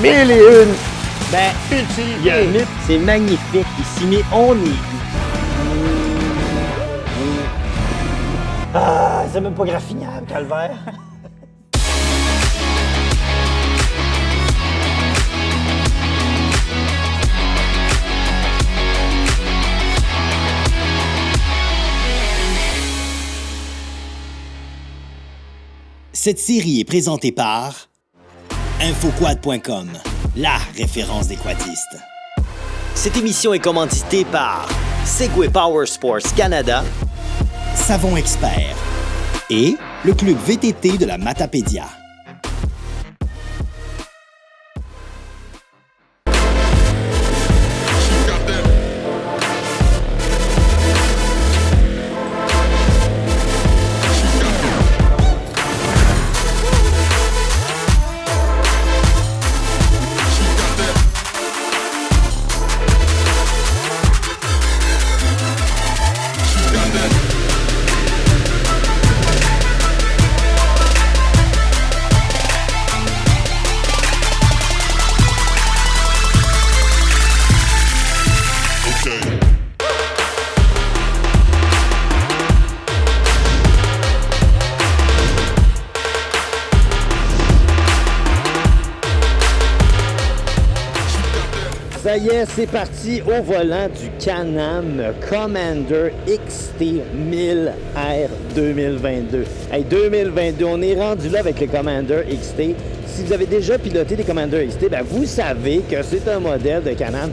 mille et une Ben, il y a un mythe, c'est magnifique. Ici, mais on est où? Ah, c'est même pas graffignable, calvaire. Cette série est présentée par Infoquad.com, la référence des quadistes. Cette émission est commanditée par Segway Power Sports Canada, Savon Expert et le club VTT de la Matapédia. Ça y est, c'est parti au volant du Can-Am Commander XT 1000R 2022. Hey, 2022, on est rendu là avec le Commander XT. Si vous avez déjà piloté des Commander XT, ben vous savez que c'est un modèle de Can-Am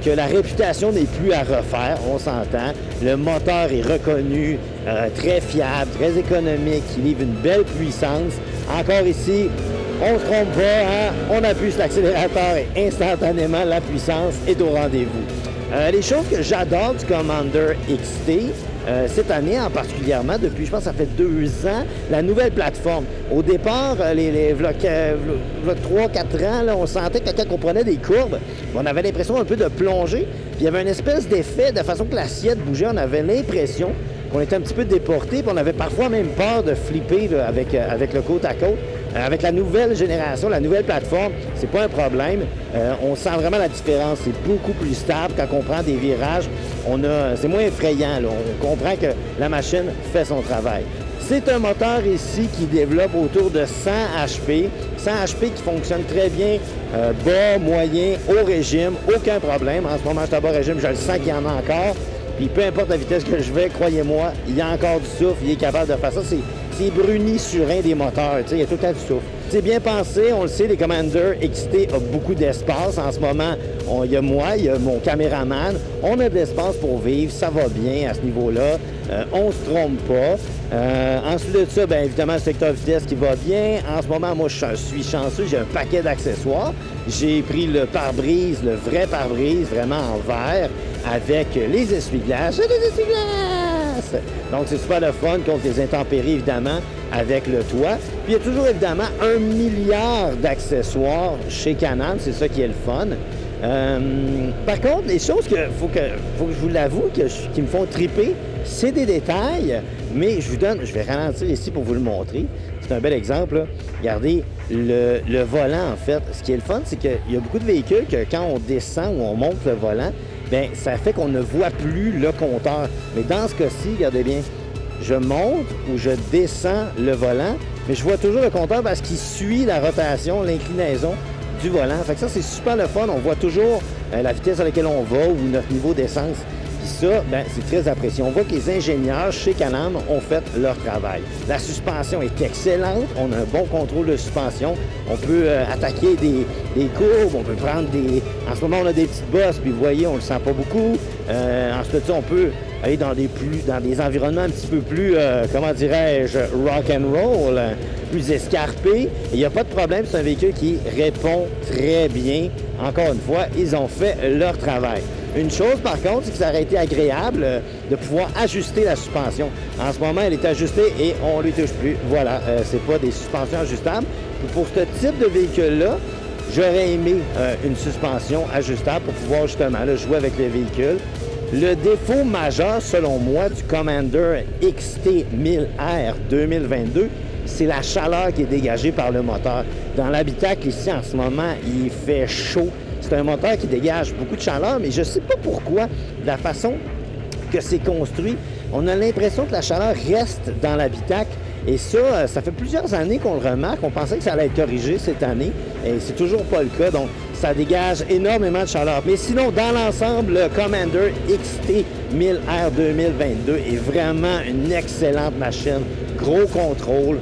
que la réputation n'est plus à refaire, on s'entend. Le moteur est reconnu, très fiable, très économique, il livre une belle puissance. Encore ici, on ne se trompe pas, hein? On appuie sur l'accélérateur et instantanément, la puissance est au rendez-vous. Les choses que j'adore du Commander XT, cette année en particulièrement, depuis, je pense, ça fait 2 ans, la nouvelle plateforme. Au départ, les 3-4 ans, là, on sentait que quand on prenait des courbes, on avait l'impression un peu de plonger. Puis il y avait une espèce d'effet, de façon que l'assiette bougeait, on avait l'impression qu'on était un petit peu déporté, puis on avait parfois même peur de flipper là, avec le côte à côte. Avec la nouvelle génération, la nouvelle plateforme, c'est pas un problème. On sent vraiment la différence. C'est beaucoup plus stable. Quand on prend des virages, c'est moins effrayant, là. On comprend que la machine fait son travail. C'est un moteur ici qui développe autour de 100 HP. 100 HP qui fonctionne très bien, bas, moyen, haut régime, aucun problème. En ce moment, je suis à bas régime, je le sens qu'il y en a encore. Puis peu importe la vitesse que je vais, croyez-moi, il y a encore du souffle, il est capable de faire ça. C'est Bruni Surin des moteurs, tu sais, il y a tout le temps du souffle. C'est bien pensé, on le sait, les Commander XT ont beaucoup d'espace. En ce moment, il y a moi, il y a mon caméraman. On a de l'espace pour vivre, ça va bien à ce niveau-là. On se trompe pas. Ensuite de ça, bien évidemment, le secteur vitesse qui va bien. En ce moment, moi, je suis chanceux, j'ai un paquet d'accessoires. J'ai pris le pare-brise, le vrai pare-brise, vraiment en verre, avec les essuie-glaces. Donc, c'est super le fun contre les intempéries, évidemment, avec le toit. Puis, il y a toujours, évidemment, 1 milliard d'accessoires chez Can-Am. C'est ça qui est le fun. Par contre, les choses que faut que je vous l'avoue, qui me font triper, c'est des détails, mais je vais ralentir ici pour vous le montrer. C'est un bel exemple, là. Regardez le volant, en fait. Ce qui est le fun, c'est qu'il y a beaucoup de véhicules que quand on descend ou on monte le volant, bien, ça fait qu'on ne voit plus le compteur. Mais dans ce cas-ci, regardez bien, je monte ou je descends le volant, mais je vois toujours le compteur parce qu'il suit la rotation, l'inclinaison du volant. Fait que ça, c'est super le fun. On voit toujours la vitesse à laquelle on va ou notre niveau d'essence. Puis ça, ben, c'est très apprécié. On voit que les ingénieurs chez Can-Am ont fait leur travail. La suspension est excellente. On a un bon contrôle de suspension. On peut attaquer des courbes. On peut prendre des... En ce moment, on a des petites bosses. Puis vous voyez, on ne le sent pas beaucoup. Ensuite de ça, on peut aller dans des environnements un petit peu plus, comment dirais-je, rock and roll, plus escarpés. Il n'y a pas de problème. C'est un véhicule qui répond très bien. Encore une fois, ils ont fait leur travail. Une chose, par contre, c'est que ça aurait été agréable de pouvoir ajuster la suspension. En ce moment, elle est ajustée et on ne lui touche plus. Voilà, c'est pas des suspensions ajustables. Pour ce type de véhicule-là, j'aurais aimé une suspension ajustable pour pouvoir justement là, jouer avec le véhicule. Le défaut majeur, selon moi, du Commander XT 1000R 2022, c'est la chaleur qui est dégagée par le moteur. Dans l'habitacle ici, en ce moment, il fait chaud. C'est un moteur qui dégage beaucoup de chaleur, mais je ne sais pas pourquoi, de la façon que c'est construit, on a l'impression que la chaleur reste dans l'habitacle. Et ça fait plusieurs années qu'on le remarque. On pensait que ça allait être corrigé cette année, et c'est toujours pas le cas. Donc, ça dégage énormément de chaleur. Mais sinon, dans l'ensemble, le Commander XT 1000R 2022 est vraiment une excellente machine. Gros contrôle,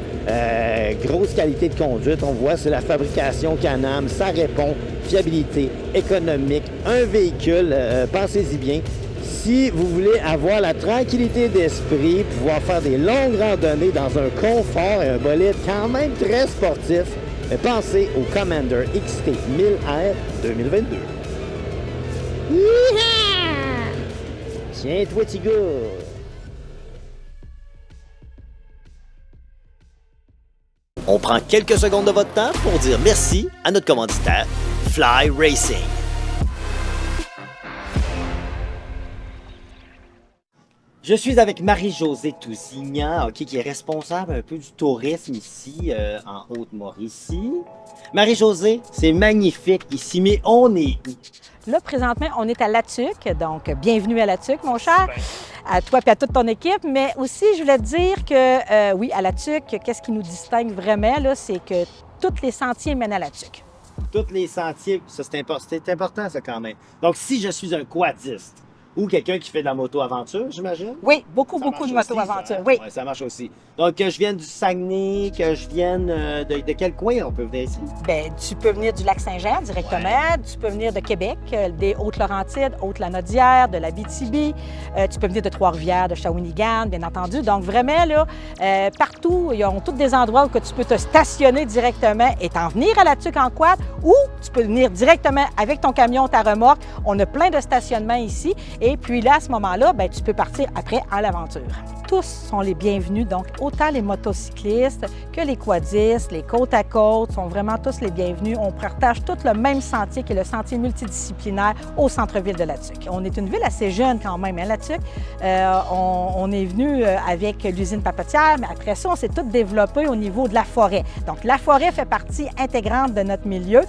grosse qualité de conduite. On voit, c'est la fabrication Can-Am. Ça répond, fiabilité, économique, un véhicule, pensez-y bien. Si vous voulez avoir la tranquillité d'esprit, pouvoir faire des longues randonnées dans un confort et un bolide quand même très sportif, pensez au Commander XT 1000R 2022. Yeehaw! Tiens-toi, petit gars! On prend quelques secondes de votre temps pour dire merci à notre commanditaire, Fly Racing. Je suis avec Marie-Josée Tousignan, qui est responsable un peu du tourisme ici, en Haute-Mauricie. Marie-Josée, c'est magnifique ici, mais on est où? Là, présentement, on est à La Tuque, donc bienvenue à La Tuque, mon cher, à toi et à toute ton équipe. Mais aussi, je voulais te dire que, oui, à La Tuque, qu'est-ce qui nous distingue vraiment, là, c'est que tous les sentiers mènent à La Tuque. Tous les sentiers, ça c'est important ça quand même. Donc, si je suis un quadiste, ou quelqu'un qui fait de la moto-aventure, j'imagine? Oui, beaucoup Ça de marche moto-aventure, aussi, ça. oui. Ouais, ça marche aussi. Donc, que je vienne du Saguenay, que je vienne de quel coin on peut venir ici? Bien, tu peux venir du Lac-Saint-Jean directement, tu peux venir de Québec, des Hautes-Laurentides, Haute-Lanaudière, de l'Abitibi, tu peux venir de Trois-Rivières, de Shawinigan, bien entendu. Donc, vraiment, là, partout, ils ont tous des endroits où que tu peux te stationner directement et t'en venir à La Tuque en quad, ou tu peux venir directement avec ton camion, ta remorque. On a plein de stationnements ici. Et puis là, à ce moment-là, bien, tu peux partir après à l'aventure. Tous sont les bienvenus, donc autant les motocyclistes que les quadistes, les côte à côte sont vraiment tous les bienvenus. On partage tout le même sentier qui est le sentier multidisciplinaire au centre-ville de La Tuque. On est une ville assez jeune quand même, hein, La Tuque. On est venu avec l'usine papetière, mais après ça, on s'est tout développé au niveau de la forêt. Donc la forêt fait partie intégrante de notre milieu.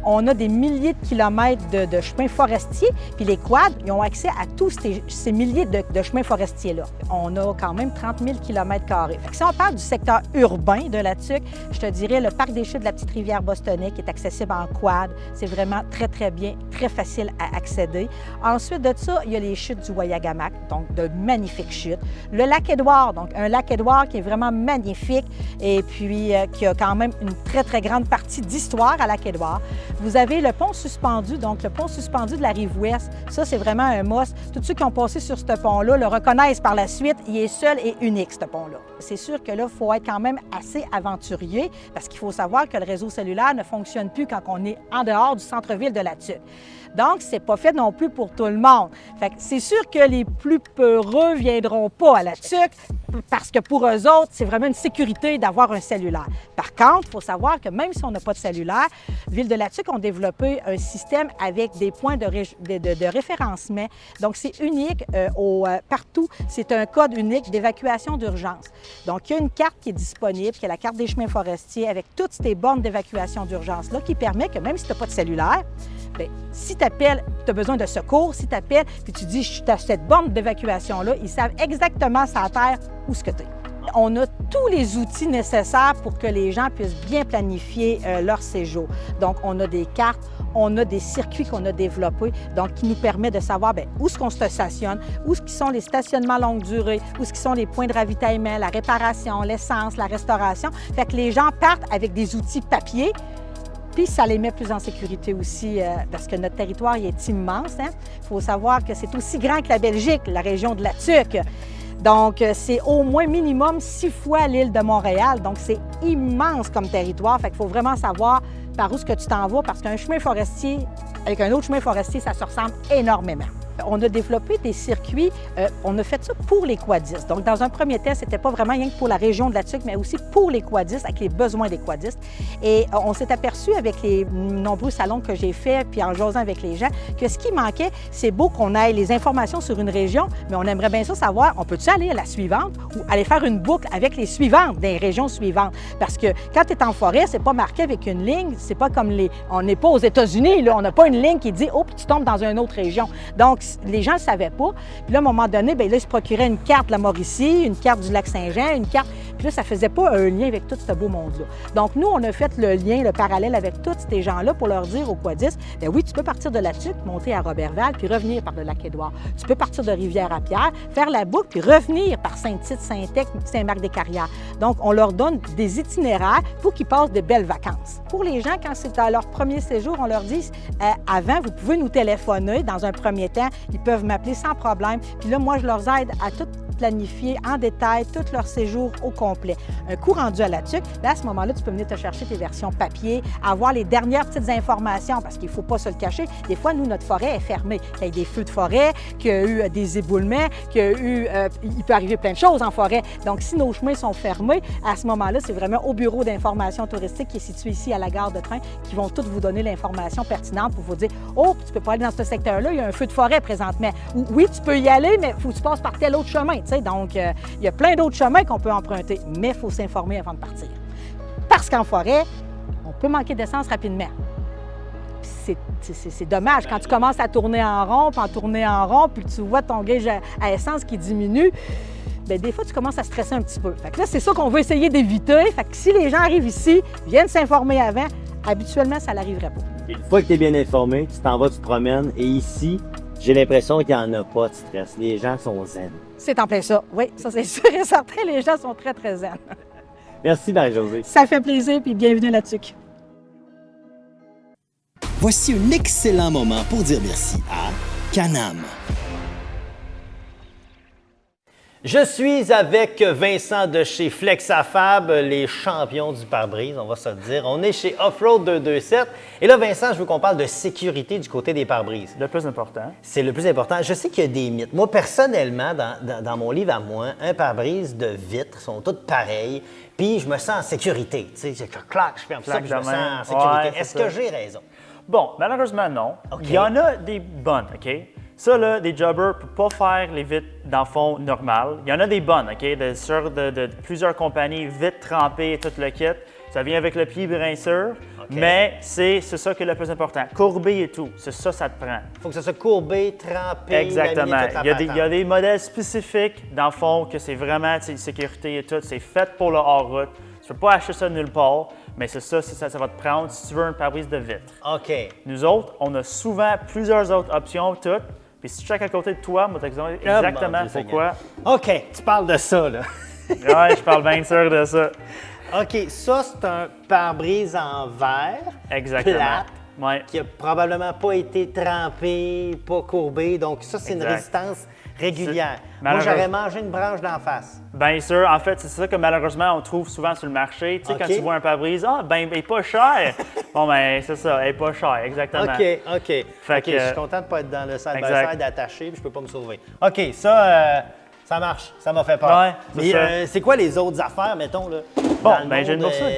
On a des milliers de kilomètres de chemins forestiers, puis les quads, ils ont accès à tous ces milliers de chemins forestiers-là. On a quand même 30 000 km². Si on parle du secteur urbain de La Tuque, je te dirais le parc des chutes de la petite rivière Bostonnais qui est accessible en quad. C'est vraiment très, très bien, très facile à accéder. Ensuite de ça, il y a les chutes du Wayagamack, donc de magnifiques chutes. Le lac Édouard, donc un lac Édouard qui est vraiment magnifique et puis qui a quand même une très, très grande partie d'histoire à lac Édouard. Vous avez le pont suspendu, donc le pont suspendu de la Rive-Ouest. Ça, c'est vraiment un must. Tous ceux qui ont passé sur ce pont-là le reconnaissent par la suite. Il est seul et unique, ce pont-là. C'est sûr que là, il faut être quand même assez aventurier parce qu'il faut savoir que le réseau cellulaire ne fonctionne plus quand on est en dehors du centre-ville de La Tuque. Donc, c'est pas fait non plus pour tout le monde. Fait que c'est sûr que les plus peureux viendront pas à La Tuque parce que pour eux autres, c'est vraiment une sécurité d'avoir un cellulaire. Par contre, il faut savoir que même si on n'a pas de cellulaire, Ville de La Tuque ont développé un système avec des points de référencement. Donc, c'est unique partout. C'est un code unique d'évacuation d'urgence. Donc, il y a une carte qui est disponible, qui est la carte des chemins forestiers avec toutes ces bornes d'évacuation d'urgence-là qui permet que même si tu n'as pas de cellulaire, bien, si tu appelles, tu as besoin de secours, si tu appelles, puis tu dis « je suis à cette borne d'évacuation-là », ils savent exactement sur la terre où ce que tu es. On a tous les outils nécessaires pour que les gens puissent bien planifier leur séjour. Donc, on a des cartes, on a des circuits qu'on a développés, donc qui nous permettent de savoir bien, où est-ce qu'on se stationne, où est-ce qu'ils sont les stationnements longue durée, où est-ce qu'ils sont les points de ravitaillement, la réparation, l'essence, la restauration. Fait que les gens partent avec des outils papier, puis ça les met plus en sécurité aussi parce que notre territoire il est immense. Il faut savoir que c'est aussi grand que la Belgique, la région de La Tuque. Donc, c'est au moins minimum 6 fois l'île de Montréal. Donc, c'est immense comme territoire. Fait qu'il faut vraiment savoir par où est-ce que tu t'en vas parce qu'un chemin forestier avec un autre chemin forestier, ça se ressemble énormément. on a développé des circuits, on a fait ça pour les quadistes. Donc, dans un premier temps, c'était pas vraiment rien que pour la région de la Tuque, mais aussi pour les quadistes, avec les besoins des quadistes. Et on s'est aperçu avec les nombreux salons que j'ai faits, puis en jasant avec les gens, que ce qui manquait, c'est beau qu'on ait les informations sur une région, mais on aimerait bien ça savoir, on peut-tu aller à la suivante ou aller faire une boucle avec les suivantes, des régions suivantes? Parce que quand tu es en forêt, c'est pas marqué avec une ligne, c'est pas comme on n'est pas aux États-Unis, là, on n'a pas une ligne qui dit, oh, puis tu tombes dans une autre région. Donc, les gens ne savaient pas. Puis là, à un moment donné, bien là, ils se procuraient une carte de la Mauricie, une carte du Lac-Saint-Jean, une carte. Puis là, ça faisait pas un lien avec tout ce beau monde-là. Donc, nous, on a fait le lien, le parallèle avec tous ces gens-là pour leur dire aux quadistes, bien oui, tu peux partir de la Tuque, monter à Roberval, puis revenir par le Lac-Édouard. Tu peux partir de Rivière-à-Pierre, faire la boucle, puis revenir par Saint-Tite, Saint-Ec, Saint-Marc-des-Carrières. Donc, on leur donne des itinéraires pour qu'ils passent de belles vacances. Pour les gens, quand c'est à leur premier séjour, on leur dit, avant, vous pouvez nous téléphoner. Dans un premier temps, ils peuvent m'appeler sans problème. Puis là, moi, je leur aide à tout planifier en détail tout leur séjour au complet. Un coup rendu à la Tuque, là, à ce moment-là, tu peux venir te chercher tes versions papier, avoir les dernières petites informations, parce qu'il ne faut pas se le cacher. Des fois, nous, notre forêt est fermée. Il y a des feux de forêt, qu'il y a eu des éboulements, il peut arriver plein de choses en forêt. Donc, si nos chemins sont fermés, à ce moment-là, c'est vraiment au bureau d'information touristique qui est situé ici à la gare de train qui vont tous vous donner l'information pertinente pour vous dire « Oh, tu ne peux pas aller dans ce secteur-là, il y a un feu de forêt présentement. » Ou « Oui, tu peux y aller, mais il faut que tu passes par tel autre chemin. » Donc, il y a plein d'autres chemins qu'on peut emprunter, mais il faut s'informer avant de partir. Parce qu'en forêt, on peut manquer d'essence rapidement. C'est dommage quand tu commences à tourner en rond, puis tu vois ton gauge à essence qui diminue. Bien, des fois, tu commences à stresser un petit peu. Fait que là, c'est ça qu'on veut essayer d'éviter. Fait que si les gens arrivent ici, viennent s'informer avant, habituellement, ça n'arriverait pas. Une fois que tu es bien informé, tu t'en vas, tu te promènes, et ici, j'ai l'impression qu'il n'y en a pas de stress. Les gens sont zen. C'est en plein ça. Oui, ça c'est sûr et certain. Les gens sont très, très zen. Merci, Marie-Josée. Ça fait plaisir, puis bienvenue à la Tuque. Voici un excellent moment pour dire merci à Can-Am. Je suis avec Vincent de chez Flexafab, les champions du pare-brise, on va se le dire. On est chez Offroad 227. Et là, Vincent, je veux qu'on parle de sécurité du côté des pare-brises. Le plus important. C'est le plus important. Je sais qu'il y a des mythes. Moi, personnellement, dans mon livre à moi, un pare-brise de vitres sont toutes pareilles. Puis je me sens en sécurité. Tu sais, c'est que clac, je ferme ça, puis je me sens en sécurité. Ouais, est-ce que j'ai raison? Bon, malheureusement, non. OK. Il y en a des bonnes, OK? Ça, là, des jobbers ne peuvent pas faire les vitres dans le fond normal. Il y en a des bonnes, OK? De plusieurs compagnies, vitres trempées, tout le kit. Ça vient avec le pied brinceur, mais c'est ça qui est le plus important. Courbé et tout, c'est ça te prend. Il faut que ça soit courbé, trempé, Exactement. laminé, toute la Il y a des modèles spécifiques, dans le fond, que c'est vraiment sécurité et tout. C'est fait pour le hors-route. Tu ne peux pas acheter ça nulle part, mais c'est ça va te prendre si tu veux un pare-brise de vitre. OK. Nous autres, on a souvent plusieurs autres options, toutes. Puis si tu checkes à côté de toi, moi, t'explique exactement Dieu pourquoi. OK, tu parles de ça, là. Ouais, je parle bien sûr de ça. OK, ça, c'est un pare-brise en verre. Exactement. Plate, Ouais. qui a probablement pas été trempé, pas courbé. Donc, ça, c'est une Exact. résistance régulière. C'est- Moi, malheureusement- j'aurais mangé une branche d'en face. Bien sûr, en fait, c'est ça que malheureusement, on trouve souvent sur le marché. Tu sais, OK. quand tu vois un pare-brise, elle est pas cher. Bon, ben, c'est ça, elle est pas chère, exactement. OK. Fait OK, que- je suis content de ne pas être dans le side-by-side Exact. attaché, puis je peux pas me sauver. OK, ça marche. Ça m'a fait peur. Ouais, c'est Mais ça. c'est quoi les autres affaires, mettons, là? Bon, Dans le ben, j'ai une monde, bourse.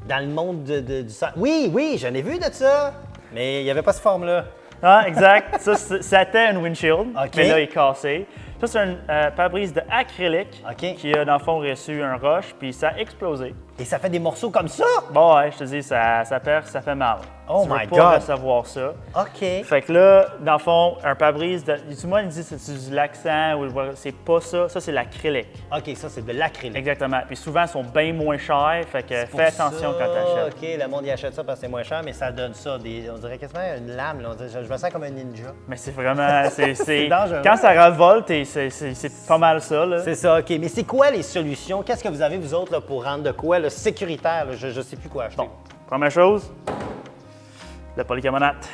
dans le monde du sang. Oui, j'en ai vu de ça. Mais il n'y avait pas cette forme-là. Ah, exact. Ça, c'était un windshield, OK. mais là, il est cassé. Ça, c'est un pare-brise d'acrylique OK. qui a, dans le fond, reçu un roche, puis ça a explosé. Et ça fait des morceaux comme ça? Bon, ouais, je te dis, ça perce, ça fait mal. Oh tu veux my pas God. recevoir ça. OK. Fait que là, dans le fond, un pare-brise, tout le monde dit que c'est du laxant ou c'est pas ça. Ça, c'est l'acrylique. OK, ça, c'est de l'acrylique. Exactement. Puis souvent, ils sont bien moins chers. Fait que Pour fais attention ça, quand tu achètes. OK, le monde y achète ça parce que c'est moins cher, mais ça donne ça. On dirait quasiment une lame. Là. Je me sens comme un ninja. Mais c'est vraiment. C'est dangereux. Quand ça revolte, c'est pas mal ça. Là. C'est ça, OK. Mais c'est quoi les solutions? Qu'est-ce que vous avez, vous autres, là, pour rendre de quoi là, sécuritaire? Là? Je ne sais plus quoi acheter. Bon, première chose, le polycarbonate.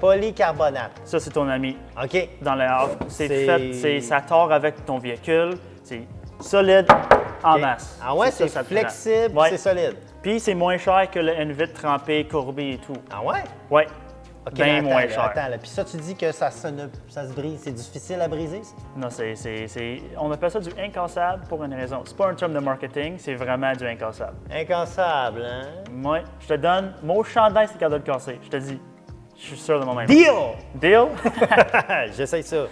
Polycarbonate. Ça, c'est ton ami. OK. Dans le c'est C'est- fait, ça tord avec ton véhicule. C'est solide en OK. masse. Ah ouais, c'est ça te flexible, prend. Ouais. c'est solide. Puis c'est moins cher que le vitre trempé, courbé et tout. Ah ouais? Ouais. OK, bien mais moins attends, cher. Attends, là. Puis ça, tu dis que ça se brise. C'est difficile à briser, ça? Non, on appelle ça du incassable pour une raison. C'est pas un terme de marketing, c'est vraiment du incassable. Incassable, hein? Moi, je te donne, mon chandail, c'est cadeau de casser. Je te dis, je suis sûr de moi-même. Deal! Deal? J'essaye ça.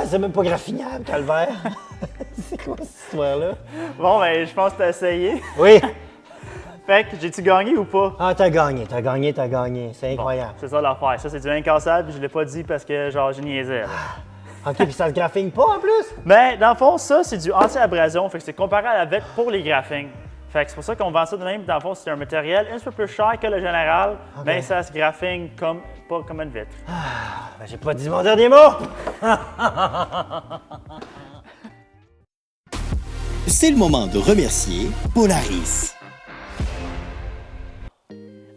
C'est même pas graffignable, calvaire. C'est quoi cette histoire-là? Bon, ben, je pense que t'as essayé. Oui. Fait que, j'ai-tu gagné ou pas? Ah, t'as gagné. C'est incroyable. C'est ça l'affaire. Ça, c'est du incassable, puis je l'ai pas dit parce que, genre, je niaisais. là. OK, puis ça se graffigne pas en plus? Mais, dans le fond, ça, c'est du anti-abrasion. Fait que c'est comparé à la vitre pour les graphings. Fait que c'est pour ça qu'on vend ça de même. Dans le fond, c'est un matériel un peu plus cher que le général, mais ça se graphine pas comme une vitre. Ben, j'ai pas dit mon dernier mot! C'est le moment de remercier Polaris.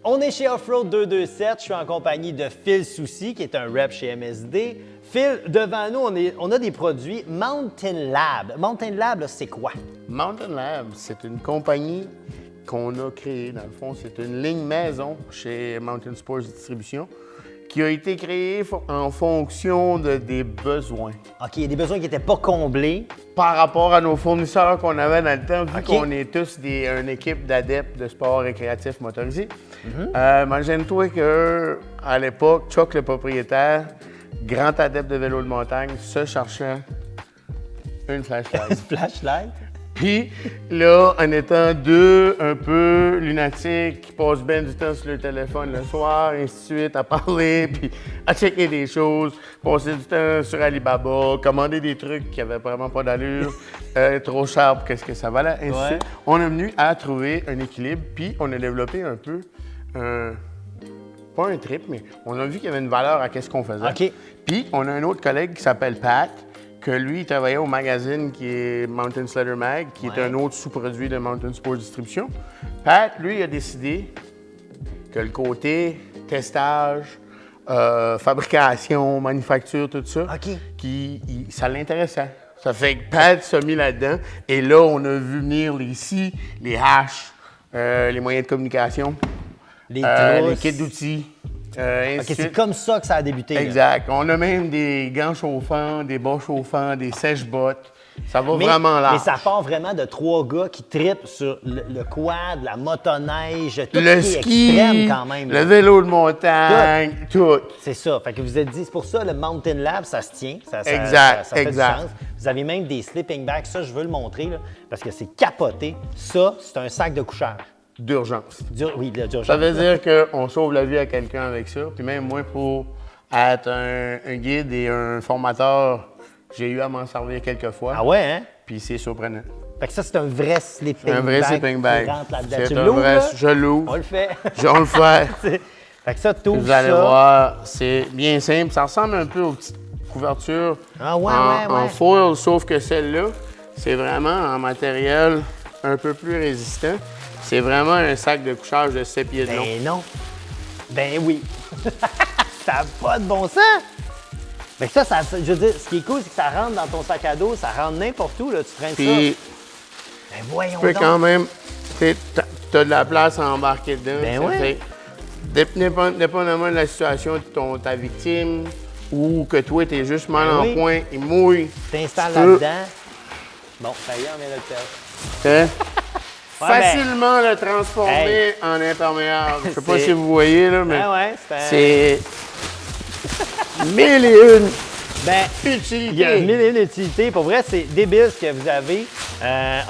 On est chez Offroad 227. Je suis en compagnie de Phil Soucy, qui est un rep chez MSD. Phil, devant nous, on a des produits Mountain Lab. Mountain Lab, là, c'est quoi? Mountain Lab, c'est une compagnie qu'on a créée. Dans le fond, c'est une ligne maison chez Mountain Sports Distribution qui a été créée en fonction des besoins. OK, il y a des besoins qui n'étaient pas comblés. Par rapport à nos fournisseurs qu'on avait dans le temps, vu OK. qu'on est tous une équipe d'adeptes de sport récréatif motorisé. Imagine-toi qu'à l'époque, Chuck, le propriétaire, grand adepte de vélo de montagne, se cherchait une flashlight. Flashlight. Puis là, en étant deux un peu lunatiques qui passent bien du temps sur le téléphone le soir, ainsi de suite, à parler, puis à checker des choses, passer du temps sur Alibaba, commander des trucs qui avaient vraiment pas d'allure, trop cher pour qu'est-ce que ça valait, ainsi de suite. On est venu à trouver un équilibre, puis on a développé un peu pas un trip, mais on a vu qu'il y avait une valeur à qu'est-ce qu'on faisait. OK. Puis on a un autre collègue qui s'appelle Pat, que lui, il travaillait au magazine qui est Mountain Slider Mag, qui est un autre sous-produit de Mountain Sports Distribution. Pat, lui, il a décidé que le côté testage, fabrication, manufacture, tout ça, OK. ça l'intéressait. Ça fait que Pat s'est mis là-dedans. Et là, on a vu venir les scies, les haches, les moyens de communication, Les les trousses. kits d'outils. ainsi OK, de c'est suite. comme ça que ça a débuté. là. Exact. On a même des gants chauffants, des bas chauffants, des sèche-bottes. Ça va Mais, vraiment là. mais ça part vraiment de trois gars qui trippent sur le quad, la motoneige, tout Le ce qui est ski, extrême quand même. le là. vélo de montagne, tout. C'est ça. Fait que vous êtes dit, c'est pour ça le Mountain Lab, ça se tient. Exact, ça fait exact. du sens. Vous avez même des sleeping bags. Ça, je veux le montrer là, parce que c'est capoté. Ça, c'est un sac de couchage. D'urgence. Oui, d'urgence. Ça veut dire qu'on sauve la vie à quelqu'un avec ça. Puis même moi, pour être un guide et un formateur, j'ai eu à m'en servir quelques fois. Ah ouais, hein? Puis c'est surprenant. Fait que ça, c'est un vrai sleeping bag. Un vrai sleeping bag. Qui rentre là-dedans. C'est Tu un l'ouvres, vrai. là? Je l'ouvre. On le fait. On le fait. Fait que ça, t'ouvres Vous allez ça. voir, c'est bien simple. Ça ressemble un peu aux petites couvertures Ah ouais, en ouais. foil, sauf que celle-là, c'est vraiment en matériel un peu plus résistant. C'est vraiment un sac de couchage de 7 pieds de long. Ben non. Ben oui. Ça n'a pas de bon sens. Mais ça, je veux dire, ce qui est cool, c'est que ça rentre dans ton sac à dos, ça rentre n'importe où, là, tu traînes Puis, ça. Ben voyons tu peux donc. quand même, tu as de la place à embarquer dedans. Ben Ça ouais. fait- Dépendamment de la situation de ta victime ou que toi, tu es juste mal Ben en oui. point, il mouille. T'installes tu peux- là-dedans. Bon, ça y est, on vient de le faire. Hein? Ouais, Facilement le transformer Hey. en imperméable. Je sais pas C'est- si vous voyez, là, mais Ben ouais, c'est mille et une Ben, utilités. il y a mille et une utilités. Pour vrai, c'est débile ce que vous avez.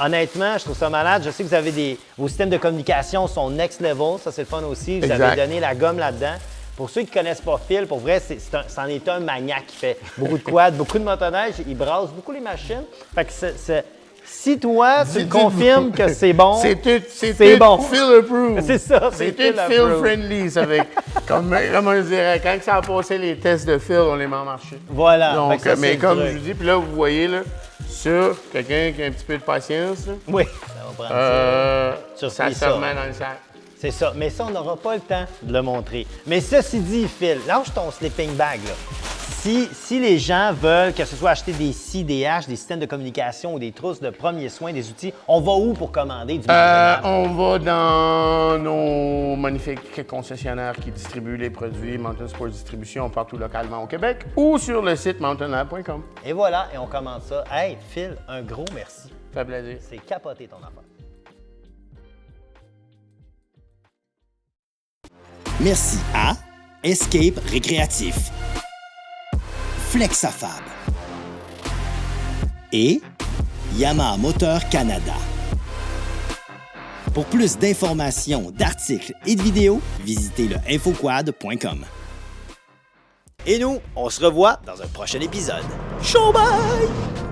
Honnêtement, je trouve ça malade. Je sais que vous avez vos systèmes de communication sont next level. Ça, c'est le fun aussi. Vous Exact. avez donné la gomme là-dedans. Pour ceux qui ne connaissent pas Phil, pour vrai, c'en est un maniaque qui fait beaucoup de quad, beaucoup de motoneige. Il brasse beaucoup les machines. Fait que Si toi, tu me confirmes que c'est bon, c'est c'est bon. Phil approved. C'est ça, C'est c'est tout Phil Phil approved. friendly. Ça fait, comme je dirais, quand ça a passé les tests de Phil, on les met en marché. Voilà. Donc, Fait que ça, c'est mais le comme truc. je vous dis, puis là, vous voyez, là, ça, quelqu'un qui a un petit peu de patience, là, Oui, ça va prendre ça. ça Surpris se ça. remet dans le sac. C'est ça. Mais ça, on n'aura pas le temps de le montrer. Mais ceci dit, Phil, lâche ton sleeping bag, là. Si les gens veulent, que ce soit acheter des scies, des haches, des systèmes de communication ou des trousses de premiers soins, des outils, on va où pour commander du matériel? On va dans nos magnifiques concessionnaires qui distribuent les produits Mountain Sports Distribution partout localement au Québec ou sur le site mountainlab.com. Et voilà, et on commande ça. Hey, Phil, un gros merci. Ça fait plaisir. C'est capoté ton affaire. Merci à Escape Récréatif, Flexafab et Yamaha Moteur Canada. Pour plus d'informations, d'articles et de vidéos, visitez le infoquad.com. Et nous, on se revoit dans un prochain épisode. Show bye!